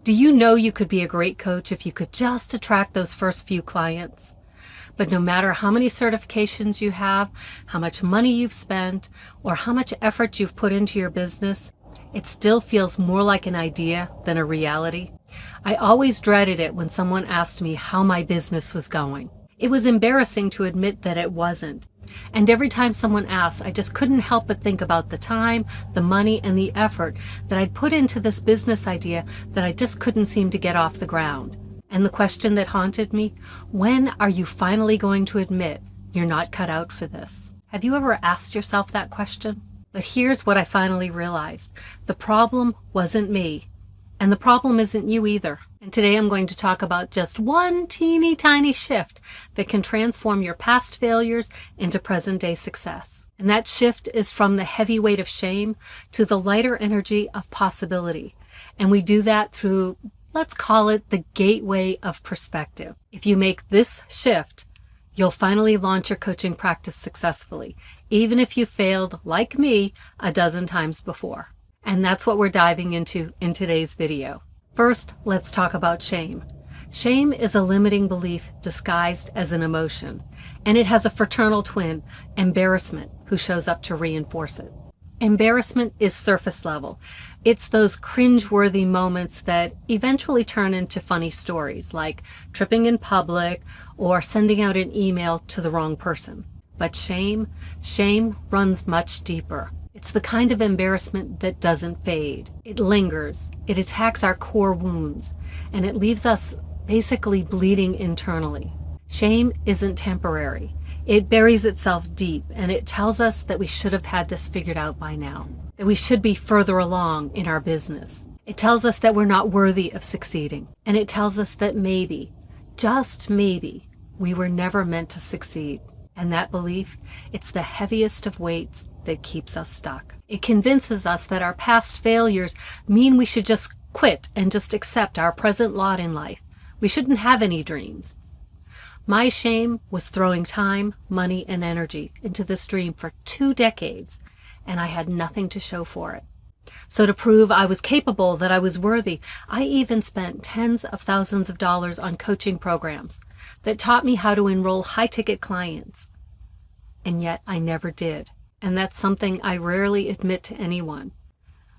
Do you know you could be a great coach if you could just attract those first few clients? But no matter how many certifications you have, how much money you've spent, or how much effort you've put into your business, it still feels more like an idea than a reality. I always dreaded it when someone asked me how my business was going. It was embarrassing to admit that it wasn't. And every time someone asked, I just couldn't help but think about the time, the money, and the effort that I'd put into this business idea that I just couldn't seem to get off the ground. And the question that haunted me, when are you finally going to admit you're not cut out for this? Have you ever asked yourself that question? But here's what I finally realized. The problem wasn't me. And the problem isn't you either. And today I'm going to talk about just one teeny tiny shift that can transform your past failures into present day success. And that shift is from the heavy weight of shame to the lighter energy of possibility. And we do that through, let's call it the gateway of perspective. If you make this shift, you'll finally launch your coaching practice successfully, even if you failed, like me, a dozen times before. And that's what we're diving into in today's video. First, let's talk about shame. Shame is a limiting belief disguised as an emotion, and it has a fraternal twin, embarrassment, who shows up to reinforce it. Embarrassment is surface level. It's those cringe-worthy moments that eventually turn into funny stories, like tripping in public or sending out an email to the wrong person. But shame runs much deeper. It's the kind of embarrassment that doesn't fade. It lingers, it attacks our core wounds, and it leaves us basically bleeding internally. Shame isn't temporary. It buries itself deep, and it tells us that we should have had this figured out by now, that we should be further along in our business. It tells us that we're not worthy of succeeding, and it tells us that maybe, just maybe, we were never meant to succeed. And that belief, it's the heaviest of weights that keeps us stuck. It convinces us that our past failures mean we should just quit and just accept our present lot in life. We shouldn't have any dreams. My shame was throwing time, money, and energy into this dream for 2 decades, and I had nothing to show for it. So to prove I was capable, that I was worthy, I even spent tens of thousands of dollars on coaching programs that taught me how to enroll high-ticket clients. And yet I never did. And that's something I rarely admit to anyone.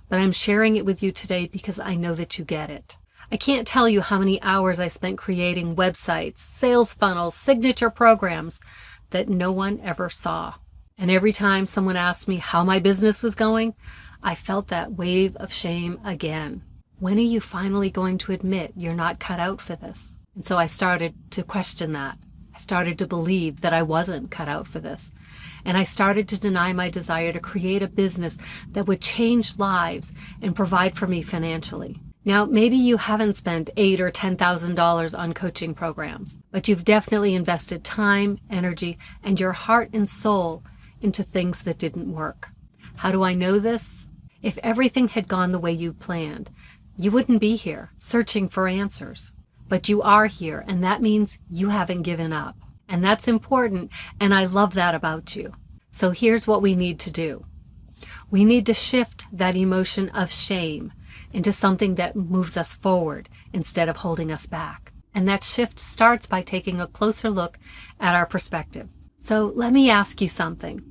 But I'm sharing it with you today because I know that you get it. I can't tell you how many hours I spent creating websites, sales funnels, signature programs that no one ever saw. And every time someone asked me how my business was going, I felt that wave of shame again. When are you finally going to admit you're not cut out for this? And so I started to question that. I started to believe that I wasn't cut out for this. And I started to deny my desire to create a business that would change lives and provide for me financially. Now, maybe you haven't spent $8,000 or $10,000 on coaching programs, but you've definitely invested time, energy, and your heart and soul into things that didn't work. How do I know this? If everything had gone the way you planned, you wouldn't be here searching for answers. But you are here, and that means you haven't given up. And that's important, and I love that about you. So here's what we need to do. We need to shift that emotion of shame into something that moves us forward instead of holding us back. And that shift starts by taking a closer look at our perspective. So let me ask you something.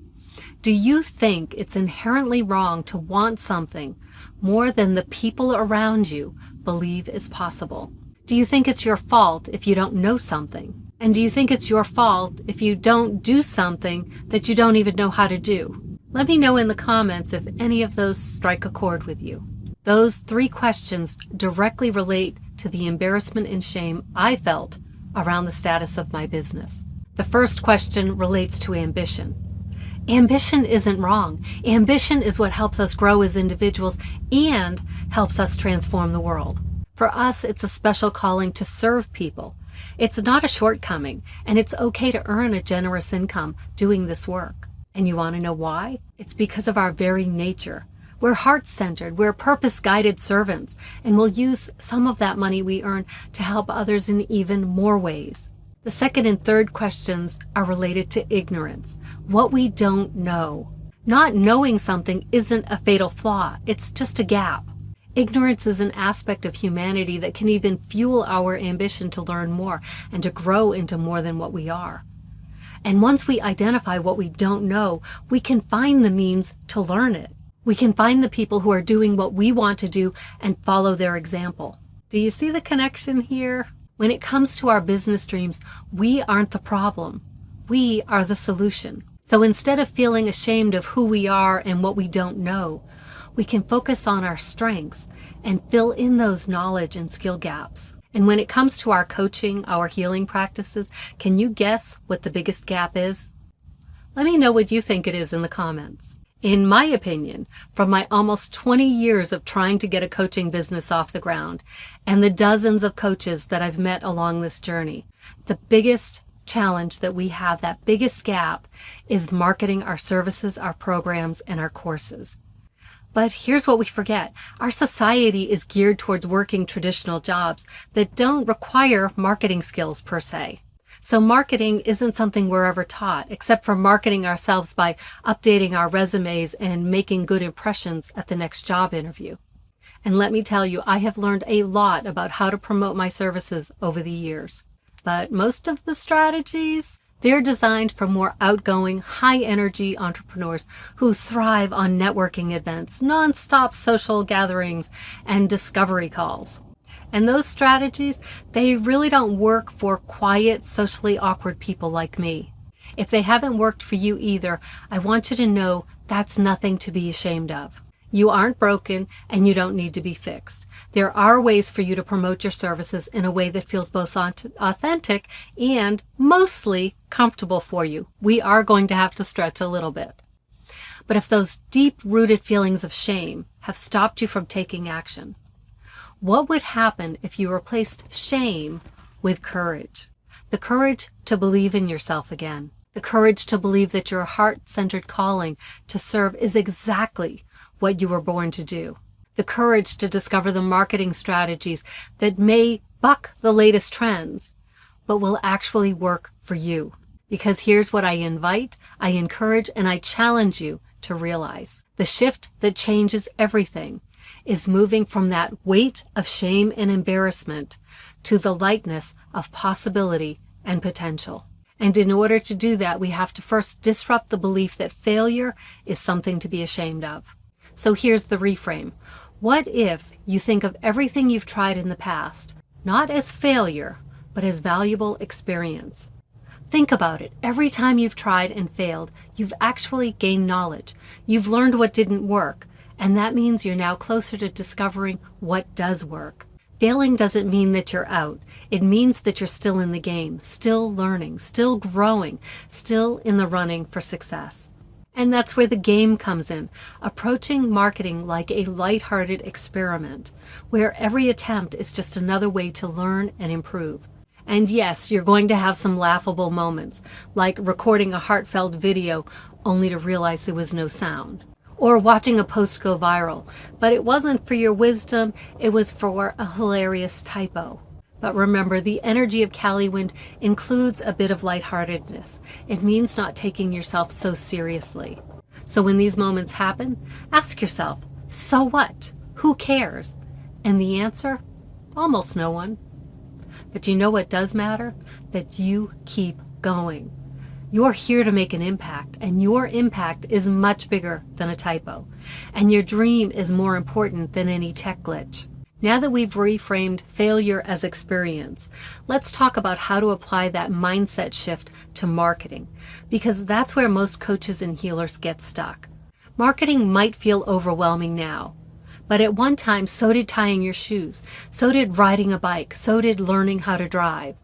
Do you think it's inherently wrong to want something more than the people around you believe is possible? Do you think it's your fault if you don't know something? And do you think it's your fault if you don't do something that you don't even know how to do? Let me know in the comments if any of those strike a chord with you. Those 3 questions directly relate to the embarrassment and shame I felt around the status of my business. The first question relates to ambition. Ambition isn't wrong. Ambition is what helps us grow as individuals and helps us transform the world. For us, it's a special calling to serve people. It's not a shortcoming, and it's okay to earn a generous income doing this work. And you want to know why? It's because of our very nature. We're heart-centered, we're purpose-guided servants, and we'll use some of that money we earn to help others in even more ways. The second and third questions are related to ignorance, what we don't know. Not knowing something isn't a fatal flaw, it's just a gap. Ignorance is an aspect of humanity that can even fuel our ambition to learn more and to grow into more than what we are. And once we identify what we don't know, we can find the means to learn it. We can find the people who are doing what we want to do and follow their example. Do you see the connection here? When it comes to our business dreams, we aren't the problem. We are the solution. So instead of feeling ashamed of who we are and what we don't know, we can focus on our strengths and fill in those knowledge and skill gaps. And when it comes to our coaching, our healing practices, can you guess what the biggest gap is? Let me know what you think it is in the comments. In my opinion, from my almost 20 years of trying to get a coaching business off the ground and the dozens of coaches that I've met along this journey, the biggest challenge that we have, that biggest gap, is marketing our services, our programs, and our courses. But here's what we forget. Our society is geared towards working traditional jobs that don't require marketing skills per se. So marketing isn't something we're ever taught, except for marketing ourselves by updating our resumes and making good impressions at the next job interview. And let me tell you, I have learned a lot about how to promote my services over the years. But most of the strategies, they're designed for more outgoing, high-energy entrepreneurs who thrive on networking events, non-stop social gatherings, and discovery calls. And those strategies, they really don't work for quiet, socially awkward people like me. If they haven't worked for you either, I want you to know that's nothing to be ashamed of. You aren't broken and you don't need to be fixed. There are ways for you to promote your services in a way that feels both authentic and mostly comfortable for you. We are going to have to stretch a little bit. But if those deep-rooted feelings of shame have stopped you from taking action, what would happen if you replaced shame with courage? The courage to believe in yourself again. The courage to believe that your heart-centered calling to serve is exactly what you were born to do. The courage to discover the marketing strategies that may buck the latest trends, but will actually work for you. Because here's what I invite, I encourage, and I challenge you to realize. The shift that changes everything is moving from that weight of shame and embarrassment to the lightness of possibility and potential. And in order to do that, we have to first disrupt the belief that failure is something to be ashamed of. So here's the reframe. What if you think of everything you've tried in the past, not as failure, but as valuable experience? Think about it. Every time you've tried and failed, you've actually gained knowledge. You've learned what didn't work, and that means you're now closer to discovering what does work. Failing doesn't mean that you're out. It means that you're still in the game, still learning, still growing, still in the running for success. And that's where the game comes in, approaching marketing like a lighthearted experiment, where every attempt is just another way to learn and improve. And yes, you're going to have some laughable moments, like recording a heartfelt video only to realize there was no sound, or watching a post go viral, but it wasn't for your wisdom, it was for a hilarious typo. But remember, the energy of Caliwind includes a bit of lightheartedness. It means not taking yourself so seriously. So when these moments happen, ask yourself, so what? Who cares? And the answer? Almost no one. But you know what does matter? That you keep going. You're here to make an impact, and your impact is much bigger than a typo. And your dream is more important than any tech glitch. Now that we've reframed failure as experience, let's talk about how to apply that mindset shift to marketing, because that's where most coaches and healers get stuck. Marketing might feel overwhelming now, but at one time, so did tying your shoes, so did riding a bike, so did learning how to drive.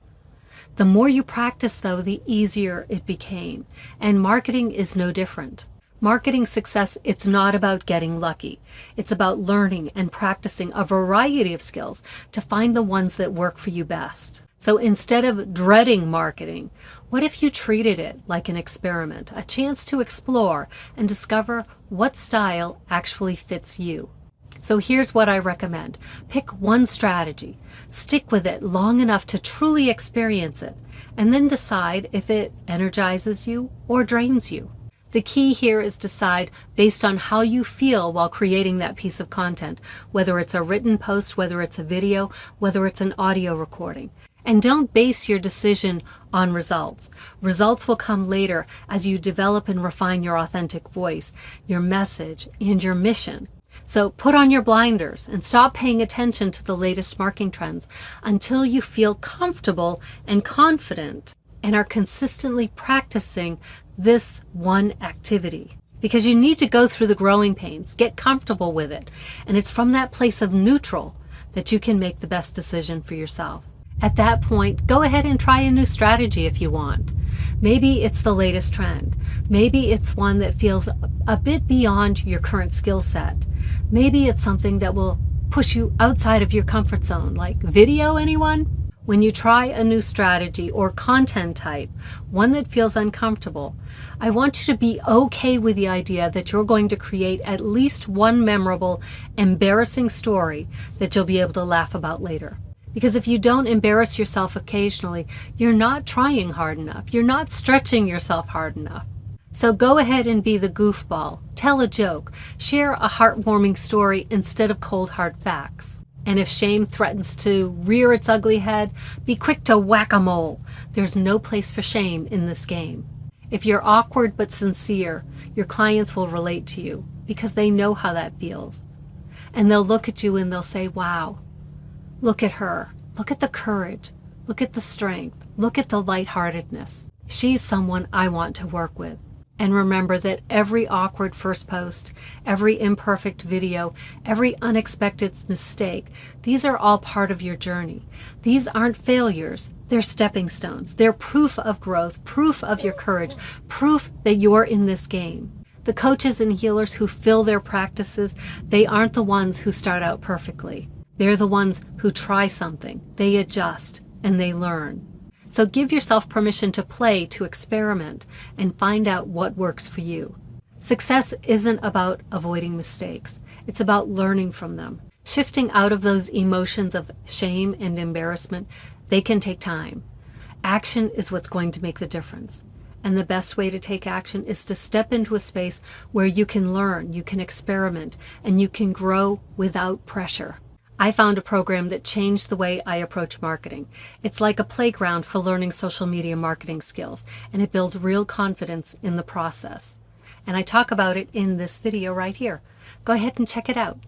The more you practice, though, the easier it became, and marketing is no different. Marketing success, it's not about getting lucky. It's about learning and practicing a variety of skills to find the ones that work for you best. So instead of dreading marketing, what if you treated it like an experiment, a chance to explore and discover what style actually fits you? So here's what I recommend. Pick one strategy, stick with it long enough to truly experience it, and then decide if it energizes you or drains you. The key here is decide based on how you feel while creating that piece of content, whether it's a written post, whether it's a video, whether it's an audio recording. And don't base your decision on results. Results will come later as you develop and refine your authentic voice, your message, and your mission. So put on your blinders and stop paying attention to the latest marketing trends until you feel comfortable and confident and are consistently practicing this one activity. Because you need to go through the growing pains, get comfortable with it. And it's from that place of neutral that you can make the best decision for yourself. At that point, go ahead and try a new strategy if you want. Maybe it's the latest trend. Maybe it's one that feels a bit beyond your current skill set. Maybe it's something that will push you outside of your comfort zone, like video, anyone? When you try a new strategy or content type, one that feels uncomfortable, I want you to be okay with the idea that you're going to create at least one memorable, embarrassing story that you'll be able to laugh about later. Because if you don't embarrass yourself occasionally, you're not trying hard enough. You're not stretching yourself hard enough. So go ahead and be the goofball. Tell a joke. Share a heartwarming story instead of cold hard facts. And if shame threatens to rear its ugly head, be quick to whack a mole. There's no place for shame in this game. If you're awkward but sincere, your clients will relate to you because they know how that feels. And they'll look at you and they'll say, wow. Look at her. Look at the courage. Look at the strength. Look at the lightheartedness. She's someone I want to work with. And remember that every awkward first post, every imperfect video, every unexpected mistake, these are all part of your journey. These aren't failures. They're stepping stones. They're proof of growth, proof of your courage, proof that you're in this game. The coaches and healers who fill their practices, they aren't the ones who start out perfectly. They're the ones who try something, they adjust, and they learn. So give yourself permission to play, to experiment, and find out what works for you. Success isn't about avoiding mistakes. It's about learning from them. Shifting out of those emotions of shame and embarrassment, they can take time. Action is what's going to make the difference. And the best way to take action is to step into a space where you can learn, you can experiment, and you can grow without pressure. I found a program that changed the way I approach marketing. It's like a playground for learning social media marketing skills, and it builds real confidence in the process. And I talk about it in this video right here. Go ahead and check it out.